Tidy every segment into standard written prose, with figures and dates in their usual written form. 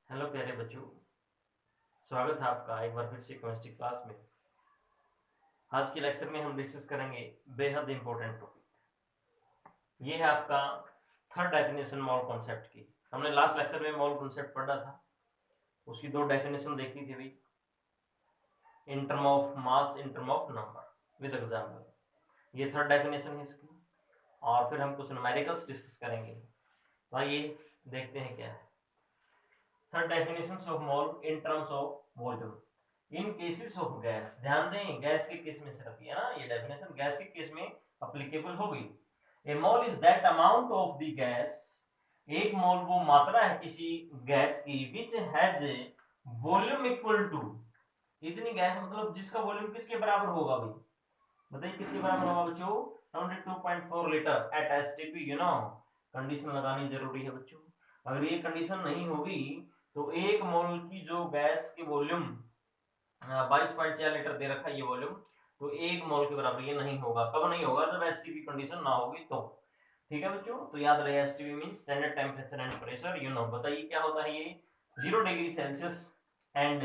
Hello प्यारे बच्चों, स्वागत है आपका एक बार फिर से केमिस्ट्री क्लास में। आज के लेक्चर में हम डिस्कस करेंगे बेहद इंपॉर्टेंट टॉपिक। ये है आपका थर्ड डेफिनेशन मोल कॉन्सेप्ट की। हमने लास्ट लेक्चर में मोल कॉन्सेप्ट पढ़ा था, उसकी दो डेफिनेशन देखी थी भाई, in term of mass, in term of number with example. ये थर्ड डेफिनेशन है इसकी, और फिर हम कुछ न्यूमेरिकल्स डिस्कस करेंगे। तो आइए देखते हैं क्या है third definition of mole in terms of volume in cases of gas. ध्यान दें, गैस के केस में सिर्फ ये ना, ये डेफिनेशन गैस के केस में अप्लीकेबल होगी। A mole is that amount of the gas, एक मोल वो मात्रा है किसी गैस की which has volume equal to, इतनी गैस मतलब जिसका वॉल्यूम किसके बराबर होगा भाई, बताइए किसके बराबर होगा बच्चों? 22.4 litre at STP. You know, condition लगानी जरूरी है बच्चों। अगर ये कंडीशन नहीं होगी तो एक मोल की जो गैस की वॉल्यूम 22.4 लीटर दे रखा है ये वॉल्यूम, तो एक मोल के बराबर ये नहीं होगा। कब नहीं होगा? जब एसटीपी कंडीशन ना होगी तो। ठीक है बच्चों, तो याद रहे STP means standard temperature and pressure. You know, बताइए क्या होता है ये? 0 डिग्री सेल्सियस एंड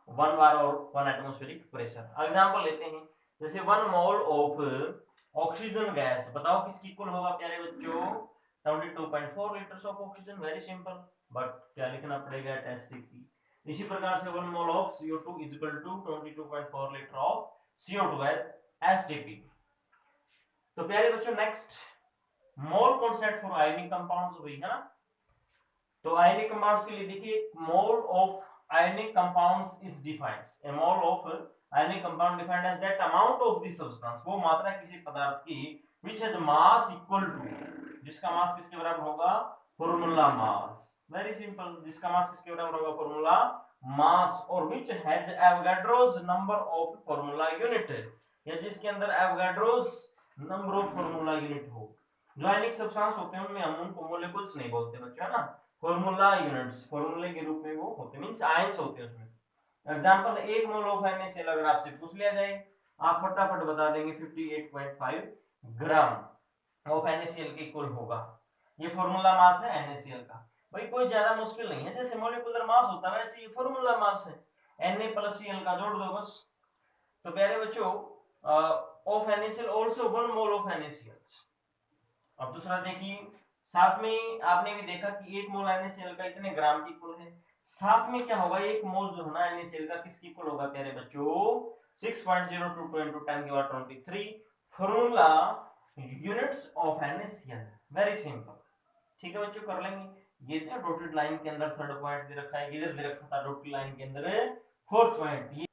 1 बार और 1 एटमॉस्फेरिक प्रेशर। एग्जांपल लेते हैं, जैसे 1 मोल ऑफ ऑक्सीजन गैस, बताओ किसकी इक्वल होगा प्यारे बच्चों? 22.4 litres of oxygen. Very simple, but क्या लिखना पड़ेगा? At STP. इसी प्रकार से 1 mole of CO2 is equal to 22.4 litre of CO2 at STP। तो प्यारे बच्चों next mole concept for ionic compounds हुई है ना। तो आयनिक कंपाउंड्स के लिए देखिए, mole of ionic compounds is defined, a mole of ionic compound defined as that amount of this substance, वो मात्रा किसी पदार्थ की which has mass equal to, जिसका मास किसके बराबर होगा? फॉर्मूला मास। वेरी सिंपल, जिसका मास किसके बराबर होगा? Formula mass. और which has Avogadro's number of formula unit, या जिसके अंदर Avogadro's number of formula unit हो। जो आयनिक सब्सटेंस होते हैं उनमें हम उनको मॉलिक्यूल्स नहीं बोलते बच्चों, है ना, फॉर्मूला यूनिट्स, फॉर्मूले के रूप में वो होते, मींस आयंस होते हैं उसमें। एग्जांपल, 1 मोल ऑफ NaCl अगर आपसे पूछ लिया जाए, आप फटाफट बता देंगे 58.5 ग्राम ऑफ NaCl के इक्वल होगा। ये फॉर्मूला मास है NaCl का। भाई कोई ज्यादा मुश्किल नहीं है, जैसे मॉलिक्यूलर मास होता है वैसे ये फॉर्मूला मास है, Na प्लस Cl का जोड़ दो बस। तो प्यारे बच्चों, of NaCl also 1 mole of NaCl। अब दूसरा देखिए, साथ में आपने भी देखा कि 1 मोल NaCl का इतने ग्राम की इक्वल है। साथ में क्या होगा, 1 मोल जो है ना NaCl का किसकी इक्वल होगा प्यारे बच्चों? 6.02 into 10 की power 23 formula units of NaCl। Very simple. ठीक है बच्चों, कर लेंगे। ये डॉटेड लाइन के अंदर थर्ड पॉइंट दे रखा है, इधर दे रखा था डॉटेड लाइन के अंदर फोर्थ पॉइंट।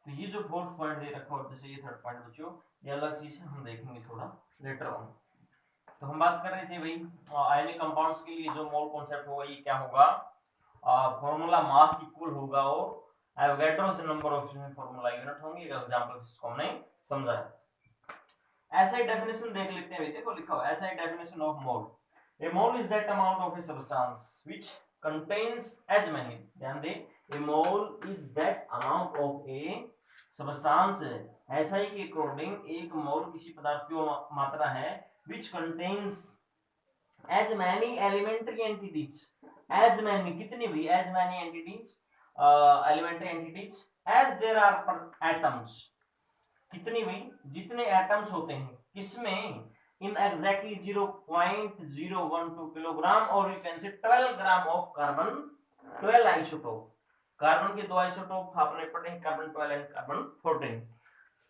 तो ये जो फोर्थ पॉइंट दे रखा है, जैसे ये थर्ड पॉइंट बच्चों, ये अलग चीज है, हम देखेंगे थोड़ा लेटर ऑन। तो हम बात कर रहे थे भाई आयनिक कंपाउंड्स के लिए जो मोल कॉन्सेप्ट होगा ये क्या होगा? फॉर्मूला मास इक्वल होगा और Avogadro's number of formula unit होंगे। एग्जांपल इसको हमने समझा है। ऐसा ही डेफिनेशन देख लेते हैं भाई, देखो लिखा हुआ ऐसा ही definition of mole. A mole is that amount of a substance which contains as many, ध्यान दे, a mole is that amount of a substance, ऐसा ही के अकॉर्डिंग एक मोल किसी पदार्थ की मात्रा है which contains as many elementary entities, as many कितनी भी, as many entities, elementary entities as there are atoms, कितनी भी जितने एटम्स होते हैं किसमें? इन एग्जैक्टली 0.012 किलोग्राम, और you can say 12 gram of carbon 12 isotope. Carbon के दो आइसोटोप आपने पढ़े हैं, कार्बन 12 एंड कार्बन 14।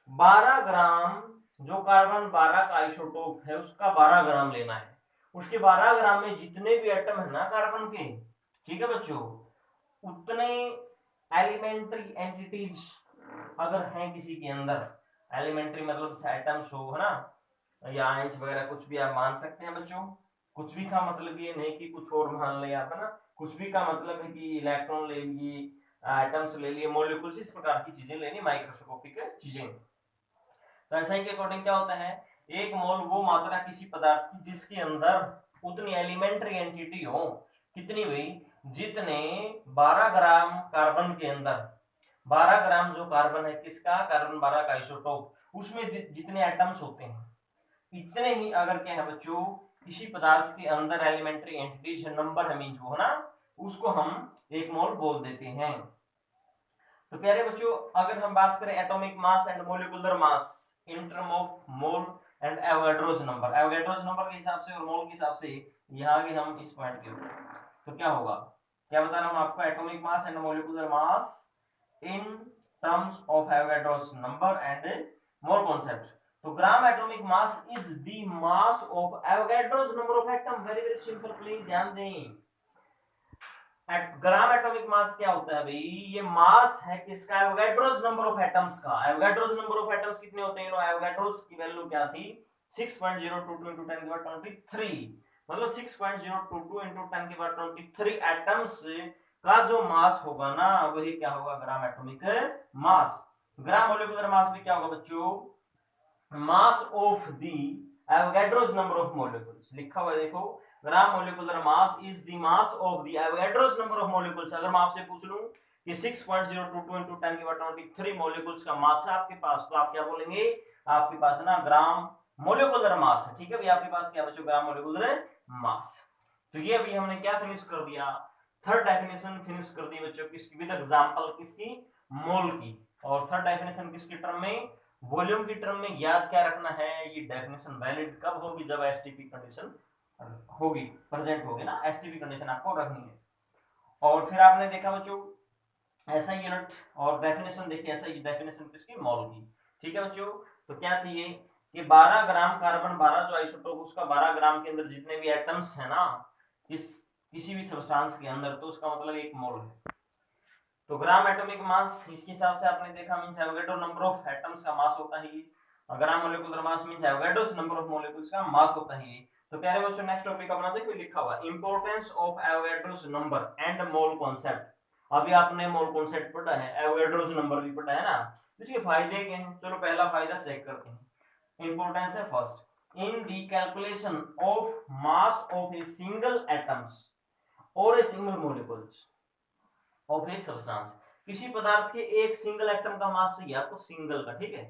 12 ग्राम, जो कार्बन 12 का आइसोटोप है उसका 12 ग्राम लेना है। उसके 12 ग्राम में जितने भी एटम है ना कार्बन के, ठीक है बच्चों, उतने एलिमेंट्री एंटिटीज अगर हैं किसी के अंदर, एलिमेंट्री मतलब एटम्स हो, है ना, या आयंस वगैरह कुछ भी आप मान सकते हैं बच्चों। कुछ भी का मतलब ये नहीं कि कुछ और मान ले आप, है ना। कुछ भी का मतलब है कि इलेक्ट्रॉन ले लिए, एटम्स ले लिए, मॉलिक्यूल्स, इस प्रकार की चीजें लेनी, माइक्रोस्कोपिक चीजें। तो ऐसा ही के अकॉर्डिंग क्या होता है, एक मोल वो मात्रा किसी पदार्थ की जिसके अंदर उतनी एलिमेंट्री एंटिटी हो, कितनी भाई? जितने 12 ग्राम कार्बन के अंदर, 12 ग्राम जो कार्बन है किसका, कार्बन 12 का आइसोटोप, उसमें जितने एटम्स होते हैं इतने ही अगर क्या है बच्चों किसी पदार्थ के अंदर एलिमेंट्री एंटिटीज है, नंबर है मींस वो, है ना, उसको हम 1 मोल बोल देते हैं। तो प्यारे बच्चों, अगर हम बात करें atomic mass and molecular mass in term of mole and Avogadro's number के हिसाब से और मोल के हिसाब से, यहाँ आगे हम इस पॉइंट के ऊपर, तो क्या होगा, क्या बता रहा हूं आपको, atomic mass and molecular mass in terms of Avogadro's number and mole concept. तो gram atomic mass is the mass of Avogadro's number of atom. Very very simple, please ध्यान दें। ग्राम एटॉमिक मास क्या होता है भाई, ये मास है किसका, एवोगाड्रोस नंबर ऑफ एटम्स का। एवोगाड्रोस नंबर ऑफ एटम्स कितने होते हैं, एवोगाड्रोस की वैल्यू क्या थी, 6.022 into 10 की पावर 23, मतलब 6.022 into 10 की पावर 23 एटम्स का जो मास होगा ना, वही क्या होगा, ग्राम एटॉमिक मास। ग्राम मोलिकुलर मास भी क्या होगा बच्चों, mass of the Avogadro's number of molecules, लिखा हुआ है देखो, gram molecular mass is the mass of the Avogadro's number of molecules. अगर मैं आपसे पूछ लूं कि 6.022 into 10 की पावर 23 मॉलिक्यूल्स का मास है आपके पास, तो आप क्या बोलेंगे, आपके पास ना ग्राम मोलिकुलर मास है। ठीक है भैया, आपके पास क्या बच्चों, ग्राम मोलिकुलर मास। तो ये अभी हमने क्या फिनिश कर दिया, थर्ड डेफिनेशन फिनिश कर दी बच्चों, किसकी, विद एग्जांपल किसकी, मोल की। और थर्ड डेफिनेशन किसकी टर्म में, वॉल्यूम की टर्म में। याद क्या रखना है, ये डेफिनेशन वैलिड कब होगी, जब एसटीपी कंडीशन होगी, प्रेजेंट होगी ना, एसटीपी कंडीशन आपको रखनी है। और फिर आपने देखा बच्चों ऐसा यूनिट और डेफिनेशन देखी, ऐसा डेफिनेशन किसकी, मोल की। ठीक है बच्चों, तो क्या थी ये कि 12 ग्राम कार्बन 12 जो आइसोटोप, उसका 12 ग्राम के अंदर जितने भी एटम्स है ना, किसी भी सब्सटेंस के अंदर, तो उसका मतलब 1 मोल है। तो ग्राम एटॉमिक मास इसके हिसाब से आपने देखा, means Avogadro number of atoms का मास होता है ये। Gram molecular mass means Avogadro's number of molecules का मास होता है ये। तो प्यारे बच्चों, नेक्स्ट टॉपिक अपना देखो, लिखा हुआ importance of Avogadro's number and mole concept. अभी आपने मोल कॉन्सेप्ट पढ़ा है, एवोगाड्रोस नंबर भी पढ़ा है ना, इसके फायदे क्या हैं, चलो पहला फायदा चेक करते हैं। इंपॉर्टेंस है first, in the calculation of mass of a single atoms और a single molecules of a substance. किसी पदार्थ के एक सिंगल एटम का मास चाहिए आपको, सिंगल का, ठीक है,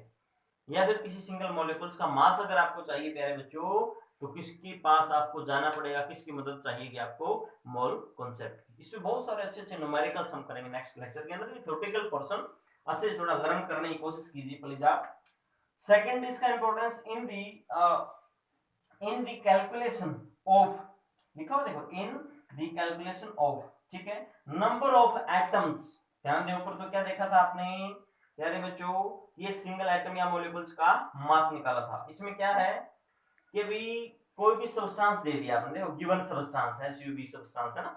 या फिर किसी सिंगल मॉलिक्यूल्स का मास अगर आपको चाहिए प्यारे बच्चों, तो किसके पास आपको जाना पड़ेगा, किसकी मदद चाहिए आपको, मोल कॉन्सेप्ट। इसमें बहुत सारे अच्छे अच्छे न्यूमेरिकल्स हम करेंगे नेक्स्ट लेक्चर के अंदर। ये थ्योरेटिकल पोर्शन अच्छे से थोड़ा लर्न करने की कोशिश कीजिए प्लीज आप। सेकंड, इसका importance in the calculation of, लिखा हुआ देखो, इन द कैलकुलेशन ऑफ, ठीक है, नंबर ऑफ एटम्स। ध्यान दें ऊपर, तो क्या देखा था आपने यारे बच्चों, ये एक सिंगल एटम या मॉलिक्यूल्स का मास निकाला था। इसमें क्या है कि भी कोई भी सब्सटेंस दे दिया आपने, देखो गिवन सब्सटेंस है, एसयूवी सब्सटेंस है ना,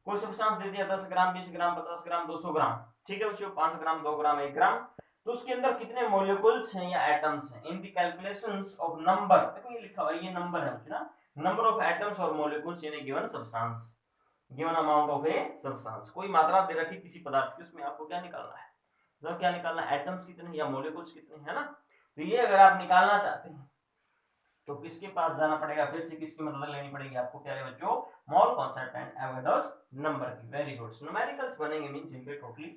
कोई सब्सटेंस दे दिया 10 ग्राम 20 ग्राम 50 ग्राम 200 ग्राम, ठीक है बच्चों, 5 ग्राम 2 ग्राम 1 ग्राम, तो उसके अंदर कितने मॉलिक्यूल्स हैं या एटम्स हैं। In the calculations of number, देखो ये लिखा हुआ है, ये नंबर है ना, नंबर ऑफ एटम्स और molecules in A given substance, given amount of a substance. कोई मात्रा दे रखी किसी पदार्थ की, उसमें आपको क्या निकालना है, तो क्या निकालना है, एटम्स कितने या मॉलिक्यूल्स कितने, है ना। तो ये अगर आप निकालना चाहते हैं तो किसके पास जाना पड़ेगा, फिर से किसकी मदद लेनी पड़ेगी आपको प्यारे बच्चों, mole concept and Avogadro's number की। वेरी गुड, न्यूमेरिकल्स बनेंगे मीन जिनपे टोटली।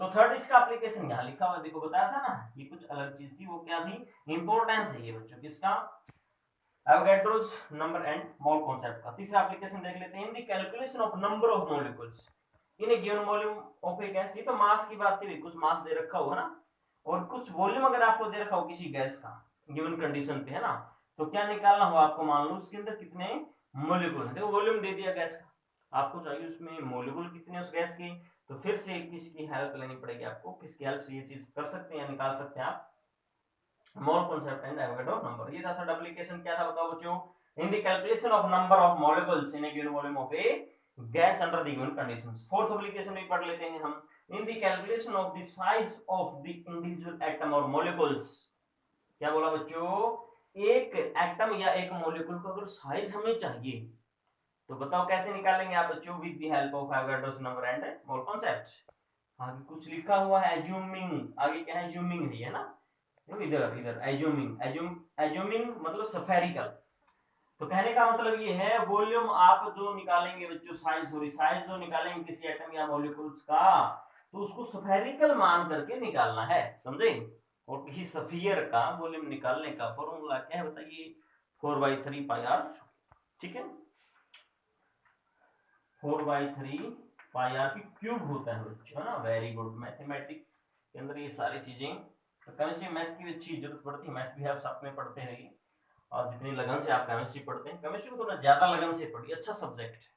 तो थर्ड, इसका एप्लीकेशन यहाँ लिखा हुआ देखो, बताया था ना, ये कुछ अलग चीज थी, वो क्या थी, इंपॉर्टेंस है ये बच्चों किसका, Avogadro's number and mole concept का। तीसरा एप्लीकेशन देख लेते हैं, इन the calculation of number of molecules in A given volume of A gas. ये तो मास की बात थी, कुछ मास दे रखा होगा ना, और कुछ वॉल्यूम अगर आपको दे रखा हो किसी गैस का गिवन कंडीशन पे, है ना, तो क्या निकालना हो आपको, मान लो उसके अंदर कितने मॉलिक्यूल है, देखो वॉल्यूम दे दिया गैस का, आपको चाहिए उसमें मॉलिक्यूल कितने उस गैस के, तो फिर से किसकी हेल्प लेनी पड़ेगी आपको, किसकी हेल्प से ये चीज कर सकते हैं, निकाल सकते हैं आप, mole concept and Avogadro number. ये था थर्ड एप्लीकेशन, क्या था बताओ बच्चों, इन the calculation of number of molecules in A given volume of A gas under the given conditions. Fourth application भी पढ़ लेते हैं हम, इन the calculation of the size of the individual atom और मॉलिक्यूल्स। क्या बोला बच्चों, एक एटम या एक मॉलिक्यूल का अगर साइज हमें चाहिए, तो बताओ कैसे निकालेंगे आप बच्चों, with the help of Avogadro's number and mole concept. आगे कुछ लिखा हुआ है एज्यूमिंग, आगे क्या है, एज्यूमिंग है ना, इधर इधर एज्यूमिंग, एज्यूमिंग मतलब स्फेरिकल। तो कहने का मतलब ये है, वॉल्यूम आप जो निकालेंगे बच्चों, साइज जो निकालेंगे किसी एटम या मॉलिक्यूल्स का, तो उसको स्फेरिकल मान करके निकालना है, समझे। और किसी स्फीयर का वॉल्यूम निकालने का फॉर्मूला क्या है बताइए, 4/3 पाई r, ठीक है। 4/3 पाई आर की क्यूब होता है बच्चों, है ना। Very good. मैथमेटिक्स के अंदर ये सारी चीजें, तो केमिस्ट्री मैथ की अच्छी जरूरत पड़ती है, मैथ भी आप साथ में पढ़ते रहिए। और जितनी लगन से आप केमिस्ट्री पढ़ते हैं, केमिस्ट्री को थोड़ा ज्यादा लगन से पढ़िए, अच्छा सब्जेक्ट है,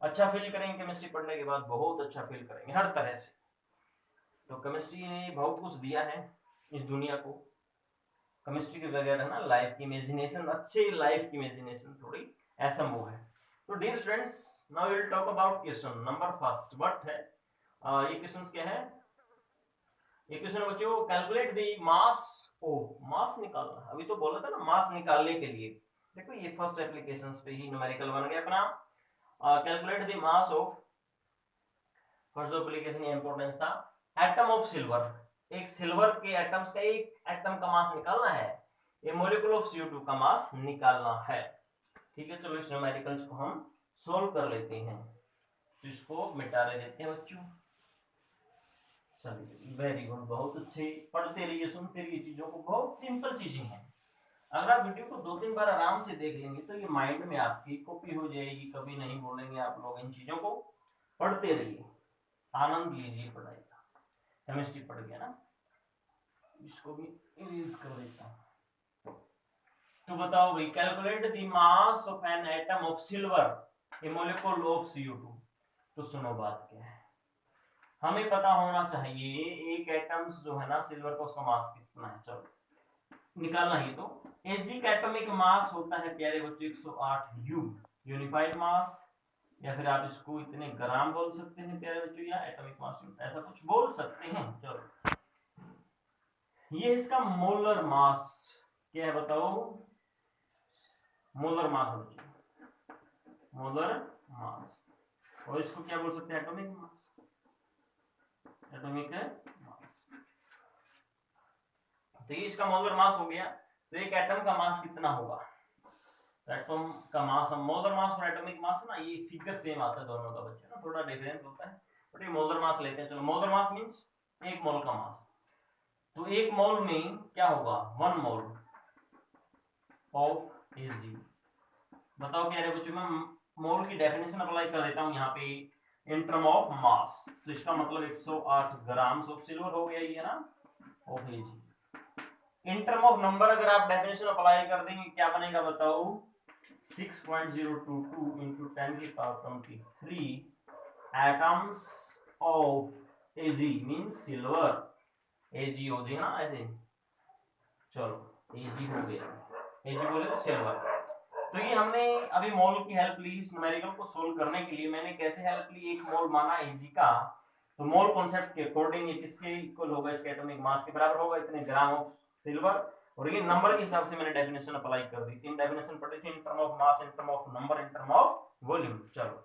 अच्छा फील करेंगे केमिस्ट्री पढ़ने के बाद, बहुत अच्छा फील करेंगे हर तरह से। तो केमिस्ट्री ने बहुत कुछ दिया है इस दुनिया को। केमिस्ट्री के बगैर है ना लाइफ की इमेजिनेशन, अच्छी लाइफ की इमेजिनेशन थोड़ी असंभव है। तो dear students, now we will talk about question number first. What है ये क्वेश्चन क्या है? ये क्वेश्चन बच्चों, calculate the mass of, mass निकालना, अभी तो बोला था ना मास निकालने के लिए। देखो ये फर्स्ट एप्लीकेशन पे ही न्यूमेरिकल बन गया अपना। Calculate the mass of, first application ये इंपॉर्टेंस था। एटम ऑफ सिल्वर, एक सिल्वर के एटम्स का एक एटम का मास निकालना है, ये मॉलिक्यूल ऑफ CO2 का मास निकालना है। ठीक है, चलो इस न्यूमेरिकल्स को हम सोल्व कर लेते हैं। तो इसको मिटा देते हैं बच्चों। चलिए वेरी गुड, बहुत अच्छे, पढ़ते रहिए, सुनते रहिए चीजों को, बहुत सिंपल चीजें हैं। अगर आप वीडियो को 2-3 बार आराम से देख लेंगे तो ये माइंड में आपकी कॉपी हो जाएगी, कभी नहीं बोलेंगे आप लोग। इन चीजों को पढ़ते रहिए, आनंद लीजिए पढ़ाई का। केमिस्ट्री पढ़ गया ना, इसको भी इरेज कर देता हूं। तो बताओ भाई, calculate the mass of an atom of silver, A molecule of CO2। तो सुनो बात क्या है, हमें पता होना चाहिए एक एटम्स जो है ना सिल्वर का, उसका मास कितना है। चलो निकालना ही तो। Ag का एटॉमिक मास होता है प्यारे बच्चों 108 U, यूनिफाइड मास, या फिर आप इसको इतने ग्राम बोल सकते हैं प्यारे बच्चों, या एटॉमिक मास ऐसा कुछ बोल सकते हैं। चलो ये इसका मोलर मास क्या है बताओ? मोलर मास बच्चों, मोलर मास। और इसको क्या बोल सकते हैं? Atomic mass, atomic mass. तो ये इसका मोलर मास हो गया। तो एक एटम का मास कितना होगा? एटम का मास, मोलर मास और एटॉमिक मास ना, ये फिगर सेम आता है दोनों का बच्चे ना, थोड़ा डिफरेंस होता है, बट ये मोलर मास लेते हैं। चलो मोलर मास मींस एक मोल का मास। तो एक मोल में क्या होगा? 1 मोल ऑफ Ag। बताओ क्या है बच्चों, मैं मोल की डेफिनेशन अप्लाई कर देता हूं यहाँ पे इन टर्म ऑफ मास। तो इसका मतलब 108 ग्राम ऑफ सिल्वर हो गया ये ना, of Ag। In term of number अगर आप डेफिनेशन अप्लाई कर देंगे क्या बनेगा बताओ? 6.022 into 10 की power 23 atoms of Ag means silver, Ag हो जाएगा ना ऐसे। चलो Ag हो गया, Ag बोले तो सिल्वर। तो ये हमने अभी मोल की हेल्प ली इस न्यूमेरिकल को सोल्व करने के लिए। मैंने कैसे हेल्प ली? एक मोल माना Ag का, तो मोल कॉन्सेप्ट के अकॉर्डिंग ये किसके इक्वल होगा? इसके एटॉमिक मास के बराबर होगा, इतने ग्राम ऑफ सिल्वर। और ये नंबर के हिसाब से मैंने डेफिनेशन अप्लाई कर दी। 3 डेफिनेशन पढ़ी थी, in term of mass, in term of number, in term of volume. चलो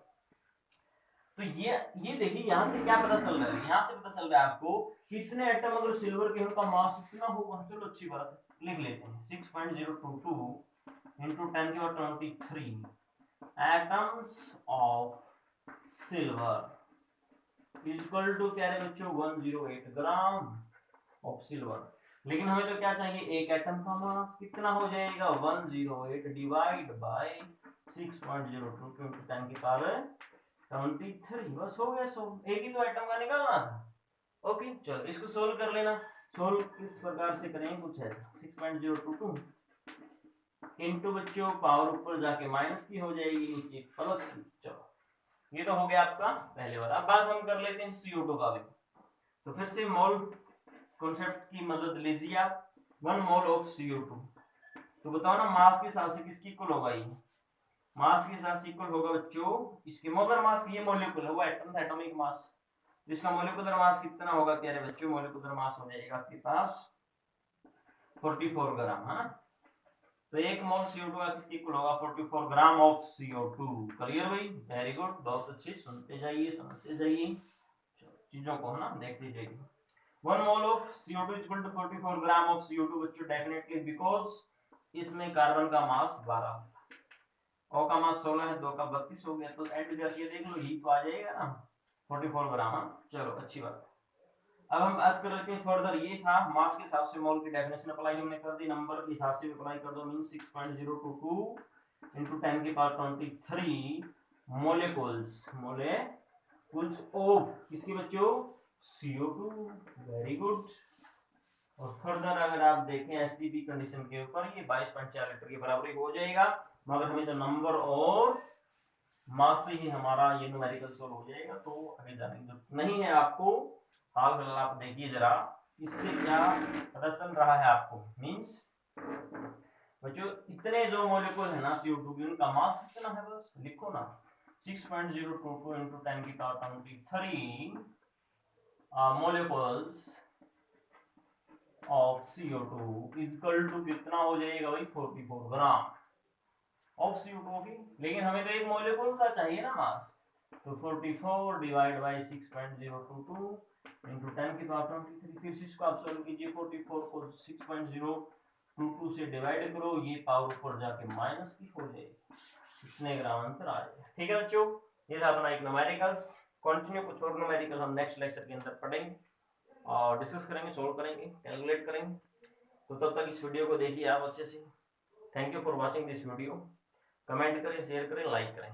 तो ये देखिए यहाँ से क्या पता चल रहा है? यहाँ से पता चल रहा है आपको कितने एटम अगर सिल्वर के उनका मास कितना होगा। चलो अच्छी बात है, लिख लेते हैं 6.022 into 10 की power 23 atoms of silver equal to क्या है बच्चों? 108 ग्राम ऑफ सिल्वर। लेकिन हमें तो क्या चाहिए? एक एटम का मास कितना हो जाएगा? 108 डिवाइड बाय 6.022 into 10 की पावर 23। बस हो गया सोल्व, एक ही तो एटम का निकालना था। ओके चलो इसको सोल्व कर लेना। सोल्व किस प्रकार से करेंगे? कुछ ऐसा 6.022 इनटू बच्चों पावर ऊपर जाके माइनस की हो जाएगी, नीचे प्लस की। चलो ये तो हो गया आपका पहले वाला। अब बात हम कर लेते हैं CO2 का भी। तो फिर से मोल कॉन्सेप्ट की मदद लीजिए आप। 1 मोल ऑफ CO2, तो बताओ ना मास के हिसाब से किसकी इक्वल होगा? ये मास के हिसाब से इक्वल होगा बच्चों इसके मोलर मास की। ये मॉलिक्यूल है, वो एटम था एटॉमिक मास, तो इसका मॉलिक्यूलर मास कितना होगा प्यारे बच्चों? मॉलिक्यूलर मास हो जाएगा आपके पास 44 ग्राम, है ना। तो एक मोल CO2 का किसकी इक्वल होगा? 44 ग्राम ऑफ CO2। क्लियर भाई? वेरी गुड, बहुत अच्छे, सुनते जाइए, समझते जाइए चीजों को, है ना, देखते जाइए। 1 mole of CO2 equal to 44 gram of CO2 बच्चों, डेफिनेटली बिकॉज इसमें कार्बन का मास 12, O का मास 16 है, 2 का 32 हो गया। तो एंड करके देख लो, ही तो आ जाएगा ना 44 ग्राम। चलो अच्छी बात। अब हम बात कर लेते हैं फर्दर। ये था मास के हिसाब से मोल की डेफिनेशन अप्लाई हमने कर दी, नंबर के हिसाब से भी अप्लाई कर दो। मीन 6.022 into 10 की पावर 23 मोलेकुल्स ऑफ किसके बच्चों, CO2। Very good. और फर्दर अगर आप देखें एसटीपी कंडीशन के ऊपर ये 22.4 लीटर के बराबर हो जाएगा, मगर हमें तो नंबर और मास से ही हमारा ये न्यूमेरिकल सोल्व हो जाएगा, तो आगे जाने की जरूरत नहीं है आपको। हाल आप देखिए जरा इससे क्या पता चल रहा है आपको। मींस बच्चों इतने जो मॉलिक्यूल है ना CO2 की, उनका मास कितना है, बस लिखो ना 6.022 into 10 की power 23 molecules of CO2 equal to कितना हो जाएगा भाई, 44 ग्राम ऑफ CO2 की। लेकिन हमें तो एक मॉलिक्यूल का चाहिए ना मास, तो 44 डिवाइड बाई 6.022 इंटू 10 की पावर 23। फिर से इसको आप सॉल्व कीजिए, 44 को 6.022 से डिवाइड करो, ये पावर ऊपर जाके माइनस की हो जाएगी, इतने ग्राम आंसर आ जाएगा। ठीक है बच्चों, ये था अपना एक न्यूमेरिकल्स। कंटिन्यू कुछ और न्यूमेरिकल हम नेक्स्ट लेक्चर के अंदर पढ़ेंगे और डिस्कस करेंगे, सोल्व करेंगे, कैलकुलेट करेंगे। तो तब तक इस वीडियो को देखिए आप अच्छे से। Thank you for watching this video. Comment करें, शेयर करें, लाइक करें।